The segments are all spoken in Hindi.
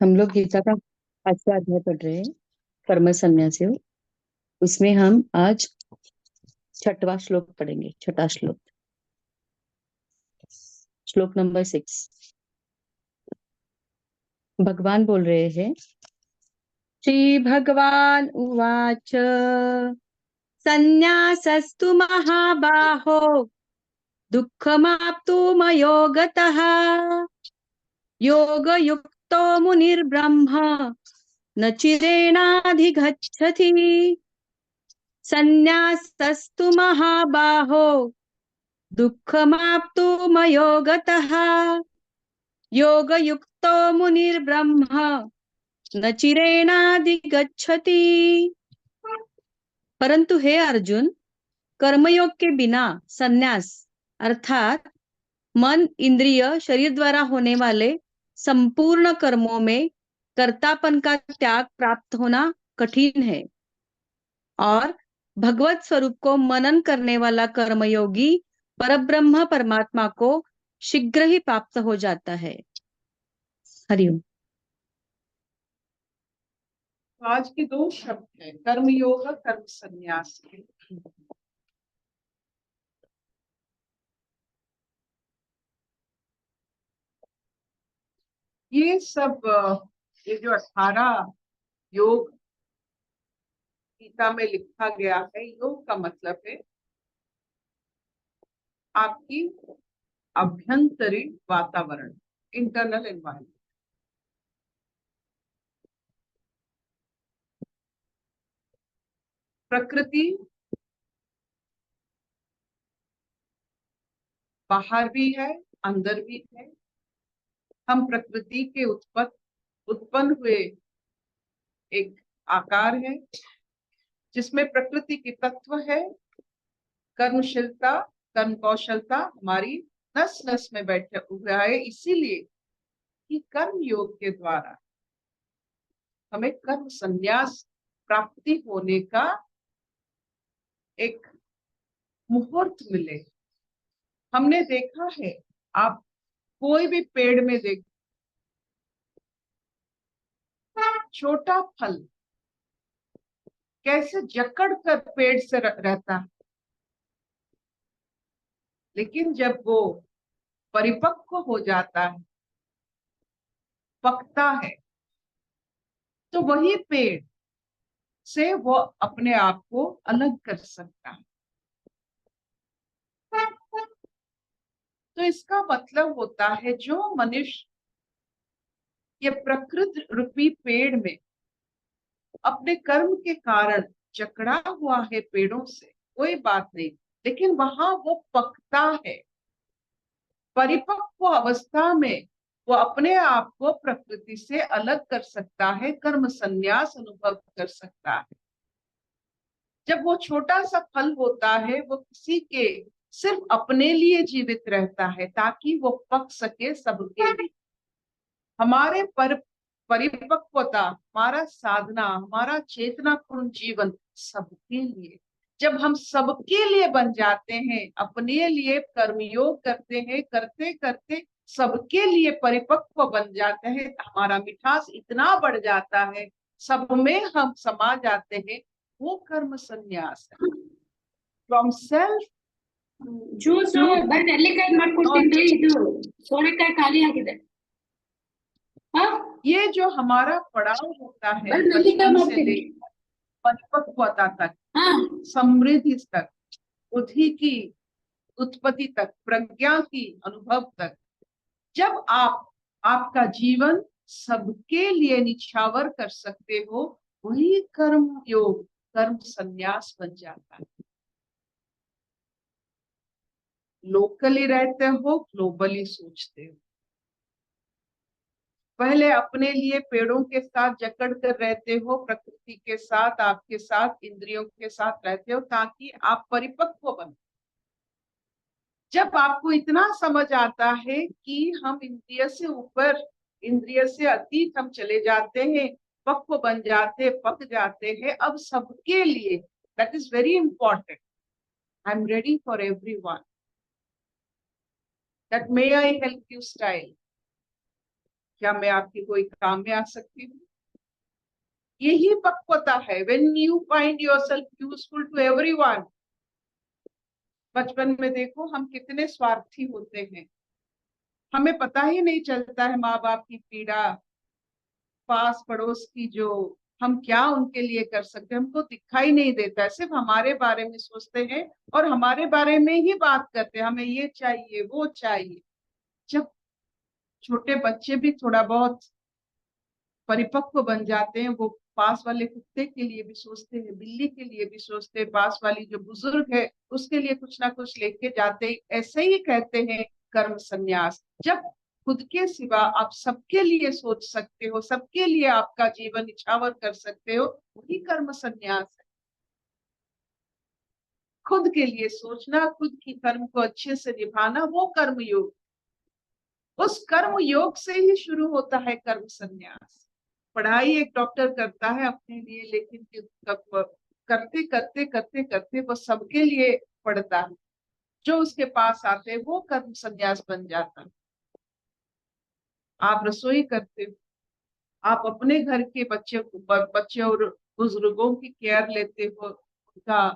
हम लोग गीता का 5वां अध्याय पढ़ रहे हैं, कर्म संन्यास योग। उसमें हम आज 6वां श्लोक पढ़ेंगे। 6वां श्लोक, श्लोक नंबर 6। भगवान बोल रहे हैं, श्री भगवान उवाच संन्यासस्तु महाबाहो दुःखमाप्तुमयो गतः योगयुक्तो मुनिर्ब्रह्म न चिरेणाधिगच्छति। संन्यासस्तु महाबाहो दुःखमाप्तुमयो गतः योगयुक्तो मुनिर्ब्रह्म न चिरेणाधिगच्छति। परंतु हे अर्जुन, कर्मयोग के बिना संन्यास अर्थात मन, इंद्रिय, शरीर द्वारा होने वाले संपूर्ण कर्मों में कर्तापन का त्याग प्राप्त होना कठिन है और भगवत स्वरूप को मनन करने वाला कर्मयोगी परब्रह्म परमात्मा को शीघ्र ही प्राप्त हो जाता है। हरिओम। आज के दो शब्द हैं, कर्मयोग, कर्म संन्यास के। ये सब ये जो 18 योग गीता में लिखा गया है, योग का मतलब है आपकी अभ्यंतरीण वातावरण, इंटरनल एनवायरनमेंट। प्रकृति बाहर भी है, अंदर भी है। हम प्रकृति के उत्पन्न हुए एक आकार है जिसमें प्रकृति के तत्व है। कर्मशीलता, कर्म कौशलता हमारी नस नस में बैठे हुआ है, इसीलिए कि कर्म योग के द्वारा हमें कर्म संन्यास प्राप्ति होने का एक मुहूर्त मिले। हमने देखा है, आप कोई भी पेड़ में देख, छोटा फल कैसे जकड़ कर पेड़ से रहता है, लेकिन जब वो परिपक्व हो जाता है, पकता है, तो वही पेड़ से वो अपने आप को अलग कर सकता है। तो इसका मतलब होता है, जो मनुष्य ये प्रकृति रूपी पेड़ में अपने कर्म के कारण जकड़ा हुआ है पेड़ों से, कोई बात नहीं, लेकिन वहां वो पकता है। परिपक्व अवस्था में वो अपने आप को प्रकृति से अलग कर सकता है, कर्म संन्यास अनुभव कर सकता है। जब वो छोटा सा फल होता है, वो किसी के सिर्फ अपने लिए जीवित रहता है ताकि वो पक सके सबके लिए। हमारे परिपक्वता, हमारा साधना, हमारा चेतनापूर्ण जीवन सबके लिए। जब हम सबके लिए बन जाते हैं, अपने लिए कर्मयोग करते हैं, करते करते सबके लिए परिपक्व बन जाते हैं, हमारा मिठास इतना बढ़ जाता है, सब में हम समा जाते हैं। वो कर्म संन्यास है। फ्रॉम सेल्फ ಜ್ಯೂಸು ಬರೀ ನೆಲ್ಲಿಕಾಯಿ ಮಾಡ್ಕೊಡ್ತೀನಿ, ಇದು ಸೋರೆಕಾಯಿ ಖಾಲಿ ಆಗಿದೆ. ये जो हमारा पड़ाव होता है बस नेल्लिकाई बचपन से ಮಾಡ್ತೀನಿ. लेकर परिपक्वता तक, ಹಾ समृद्धि तक, बुद्धि की उत्पत्ति तक, प्रज्ञा की अनुभव तक, जब आपका जीवन सबके लिए निछावर कर सकते हो, वही कर्म योग, कर्म संन्यास बन जाता है। लोकली रहते हो, ग्लोबली सोचते हो। पहले अपने लिए पेड़ों के साथ जकड़ कर रहते हो, प्रकृति के साथ, आपके साथ, इंद्रियों के साथ रहते हो ताकि आप परिपक्व बनो। जब आपको इतना समझ आता है कि हम इंद्रिय से ऊपर, इंद्रिय से अतीत हम चले जाते हैं, पक्व बन जाते, पक जाते हैं, अब सबके लिए, that is very important. I am ready for everyone, that may I help you style. क्या मैं आपके कोई काम में आ सकती हूँ? यही पक्वता है। When you find yourself useful to everyone। बचपन में देखो हम कितने स्वार्थी होते हैं, हमें पता ही नहीं चलता है माँ बाप की पीड़ा, पास पड़ोस की, जो हम क्या उनके लिए कर सकते हैं हमको दिखाई नहीं देता है। सिर्फ हमारे बारे में सोचते हैं और हमारे बारे में ही बात करते हैं, हमें ये चाहिए वो चाहिए। जब छोटे बच्चे भी थोड़ा बहुत परिपक्व बन जाते हैं, वो पास वाले कुत्ते के लिए भी सोचते हैं, बिल्ली के लिए भी सोचते हैं, पास वाली जो बुजुर्ग है उसके लिए कुछ ना कुछ लेके जाते हैं। ऐसे ही कहते हैं कर्म संन्यास। जब खुद के सिवा आप सबके लिए सोच सकते हो, सबके लिए आपका जीवन निछावर कर सकते हो, वही कर्म संन्यास है। खुद के लिए सोचना, खुद की कर्म को अच्छे से निभाना, वो कर्म योग। उस कर्म योग से ही शुरू होता है कर्म संन्यास। पढ़ाई एक डॉक्टर करता है अपने लिए, लेकिन करते करते करते करते वो सबके लिए पढ़ता है। जो उसके पास आते हैं वो कर्म संन्यास बन जाता है। आप रसोई करते हो, आप अपने घर के बच्चे और बुजुर्गों की केयर लेते हो, उनका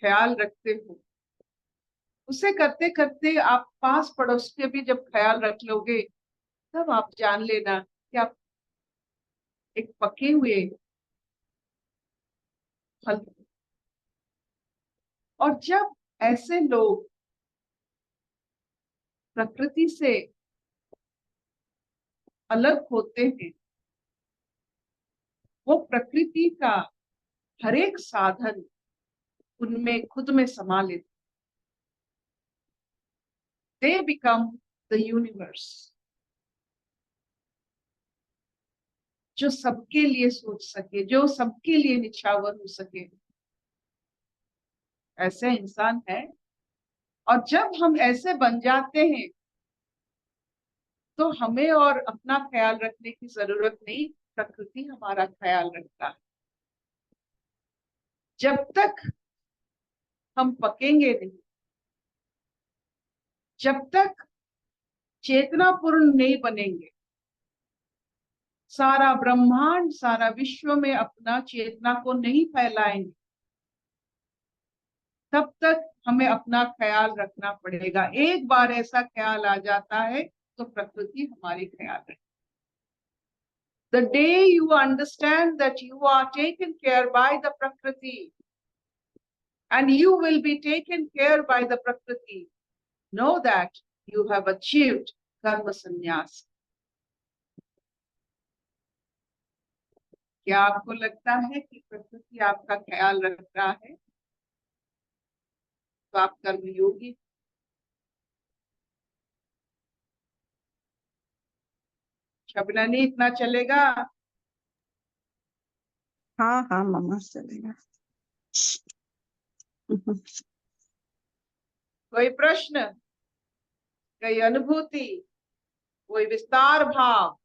ख्याल रखते हो। उसे करते करते आप पास पड़ोस के भी जब ख्याल रख लोगे, तब आप जान लेना कि आप एक पके हुए फल। और जब ऐसे लोग प्रकृति से अलग होते हैं, वो प्रकृति का हर एक साधन उनमें खुद में समा लेते, दे बिकम द यूनिवर्स, जो सबके लिए सोच सके, जो सबके लिए निछावर हो सके। ऐसे इंसान है। और जब हम ऐसे बन जाते हैं तो हमें और अपना ख्याल रखने की जरूरत नहीं, प्रकृति हमारा ख्याल रखता है। जब तक हम पकेंगे नहीं, जब तक चेतनापूर्ण नहीं बनेंगे, सारा ब्रह्मांड सारा विश्व में अपना चेतना को नहीं फैलाएंगे, तब तक हमें अपना ख्याल रखना पड़ेगा। एक बार ऐसा ख्याल आ जाता है तो प्रकृति हमारी ख्याल रखती है। The day you understand that you are taken care by the Prakriti and you will be taken care by the Prakriti, know that you have achieved Karma Sannyas. क्या आपको लगता है कि प्रकृति आपका ख्याल रख रहा है तो आप कर्मयोगी? शबना नहीं इतना चलेगा? हाँ हाँ मम्मा चलेगा। कोई प्रश्न, कोई अनुभूति, कोई विस्तार भाव,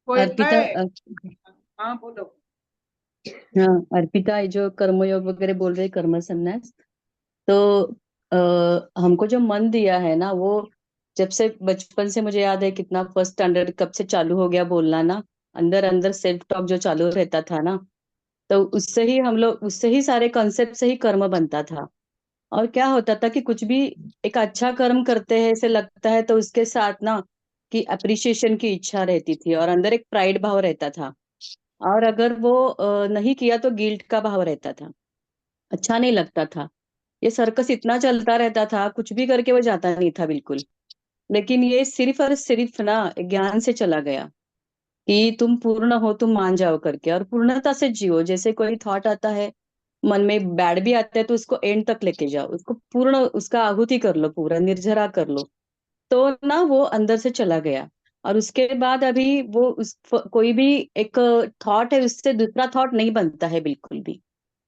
कोई अर्पिता भय? हाँ बोलो। हाँ अर्पिता, ये जो कर्मयोग वगैरह बोल रहे कर्म संन्यास, तो हमको जो मन दिया है ना, वो जब से बचपन से मुझे याद है कितना, फर्स्ट स्टैंडर्ड कब से चालू हो गया बोलना ना, अंदर अंदर सेल्फ टॉक जो चालू रहता था ना, तो उससे ही हम लोग, उससे ही सारे कॉन्सेप्ट से ही कर्म बनता था। और क्या होता था कि कुछ भी एक अच्छा कर्म करते हैं ऐसे लगता है तो उसके साथ ना कि अप्रिशिएशन की इच्छा रहती थी और अंदर एक प्राइड भाव रहता था। और अगर वो नहीं किया तो गिल्ट का भाव रहता था, अच्छा नहीं लगता था। ये सर्कस इतना चलता रहता था, कुछ भी करके वो जाता नहीं था बिल्कुल। लेकिन ये सिर्फ और सिर्फ ना ज्ञान से चला गया कि तुम पूर्ण हो, तुम मान जाओ करके, और पूर्णता से जियो। जैसे कोई थॉट आता है मन में, बैड भी आता है, तो उसको एंड तक लेके जाओ, उसको पूर्ण, उसका आहुति कर लो, पूरा निर्जरा कर लो, तो ना वो अंदर से चला गया। और उसके बाद अभी वो कोई भी एक थॉट है, उससे दूसरा थॉट नहीं बनता है बिल्कुल भी।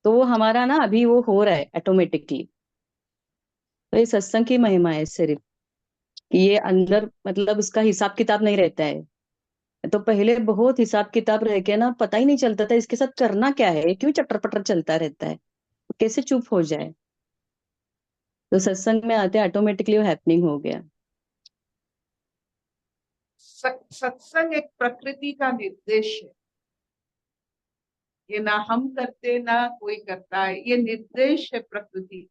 तो वो हमारा ना अभी वो हो रहा है ऑटोमेटिकली। तो ये सत्संग की महिमा है सिर्फ, कि ये अंदर मतलब उसका हिसाब किताब नहीं रहता है। तो पहले बहुत हिसाब किताब रह के ना पता ही नहीं चलता था इसके साथ करना क्या है, क्यों चटर पटर चलता रहता है, कैसे चुप हो जाए। तो सत्संग में आते ऑटोमेटिकली वो हैपनिंग हो गया। सत्संग एक प्रकृति का निर्देश है। ये ना हम करते ना कोई करता है, ये निर्देश है प्रकृति।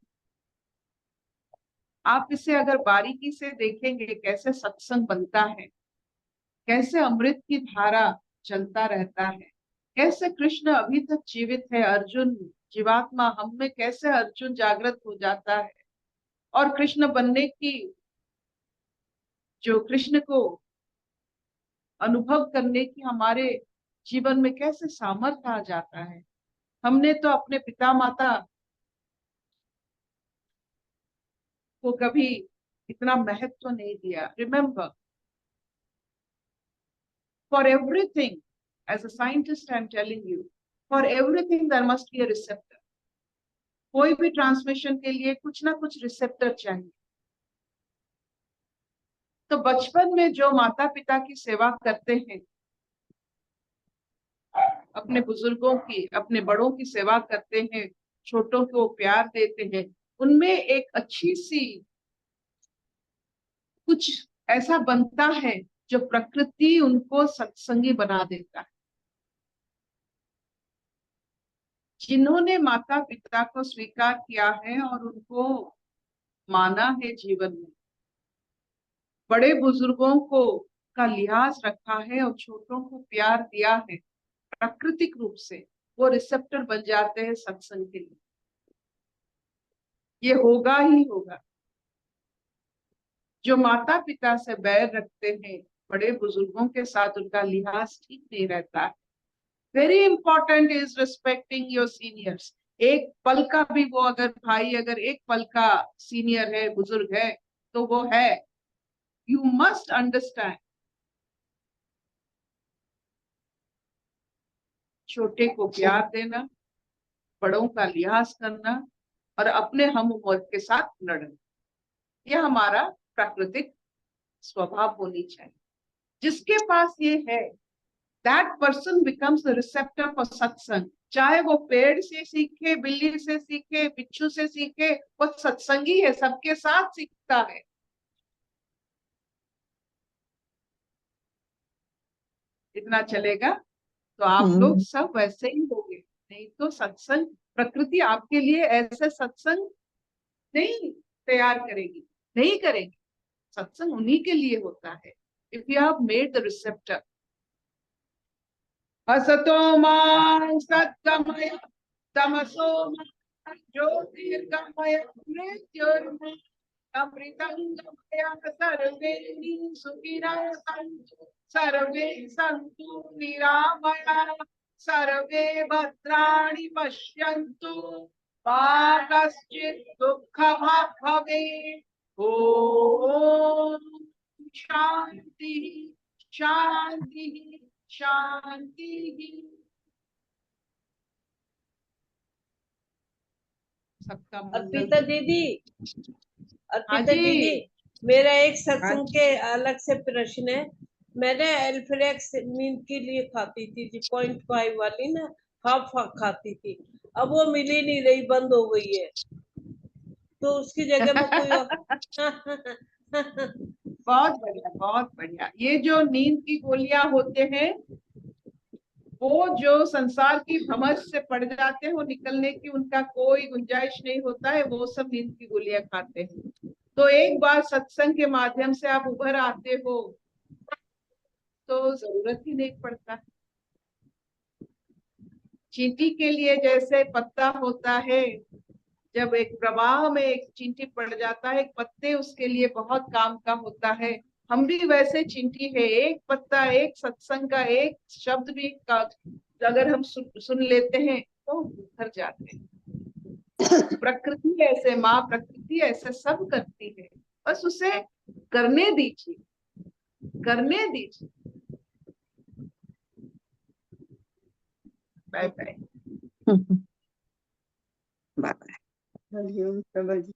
आप इसे अगर बारीकी से देखेंगे कैसे सत्संग बनता है, कैसे अमृत की धारा चलता रहता है, कैसे कृष्ण अभी तक जीवित है, अर्जुन जीवात्मा हम में कैसे अर्जुन जागृत हो जाता है और कृष्ण बनने की, जो कृष्ण को अनुभव करने की हमारे जीवन में कैसे सामर्थ्य आ जाता है। हमने तो अपने पिता माता को कभी इतना महत्व नहीं दिया। Remember, for everything, as a scientist I'm telling you, for everything there must be a receptor. कोई भी ट्रांसमिशन के लिए कुछ ना कुछ रिसेप्टर चाहिए। तो बचपन में जो माता पिता की सेवा करते हैं, अपने बुजुर्गों की, अपने बड़ों की सेवा करते हैं, छोटों को प्यार देते हैं, उनमें एक अच्छी सी कुछ ऐसा बनता है जो प्रकृति उनको सत्संगी बना देता है। जिन्होंने माता पिता को स्वीकार किया है और उनको माना है जीवन में, बड़े बुजुर्गों को का लिहाज रखा है और छोटों को प्यार दिया है प्राकृतिक रूप से, वो रिसेप्टर बन जाते हैं सत्संग के लिए। ये होगा ही होगा। जो माता पिता से बैर रखते हैं, बड़े बुजुर्गों के साथ उनका लिहाज ठीक नहीं रहता है। Very important is respecting your seniors. एक पल का भी वो अगर भाई अगर एक पल का सीनियर है, बुजुर्ग है, तो वो है, यू मस्ट अंडरस्टैंड। छोटे को प्यार देना, बड़ों का लिहाज करना और अपने हम उम्र के साथ लड़ना, यह हमारा प्राकृतिक स्वभाव होनी चाहिए। जिसके पास ये है, that person becomes the receptor for सत्संग। चाहे वो पेड़ से सीखे, बिल्ली से सीखे, बिच्छू से सीखे, वो सत्संगी है, सबके साथ सीखता है। इतना चलेगा तो आप लोग सब वैसे ही होंगे। नहीं तो सत्संग, प्रकृति आपके लिए ऐसे सत्संग नहीं तैयार करेगी, नहीं करेगी। सत्संग उन्हीं के लिए होता है, if you have made the receptor. असतो मा सत्गमय तमसो मा ज्योतिर्गमय मृत्युर्मा अमृतं गमय सर्वे सुखिनः सन्तु सर्वे सन्तु निरामया सर्वे भद्राणि पश्यन्तु मा कश्चित् दुःखभाग् भवेत्। ॐ शान्ति शान्ति शांति। सबका अर्पिता दीदी, हाँ अर्पिता जी। दीदी, मेरा एक सत्संग के अलग से प्रश्न है। मैंने एल्फ्रेक्स नींद के लिए खाती थी जी, 0.5 वाली ना, हाफ खाती थी। अब वो मिल ही नहीं रही, बंद हो गई है, तो उसकी जगह में कोई बहुत बढ़िया, बहुत बढ़िया। ये जो नींद की गोलियां होते हैं, वो जो संसार की भमर से पड़ जाते हैं, वो निकलने की उनका कोई गुंजाइश नहीं होता है, वो सब नींद की गोलियां खाते हैं। तो एक बार सत्संग के माध्यम से आप उभर आते हो तो जरूरत ही नहीं पड़ता। चींटी के लिए जैसे पत्ता होता है, जब एक प्रवाह में एक चींटी पड़ जाता है, एक पत्ते उसके लिए बहुत काम का होता है। हम भी वैसे चींटी है, एक पत्ता, एक सत्संग का एक शब्द भी अगर हम सुन लेते हैं तो उभर जाते हैं। प्रकृति ऐसे, माँ प्रकृति ऐसे सब करती है, बस उसे करने दीजिए, करने दीजिए। Bye bye. Bye bye. Hariom Prabha जी।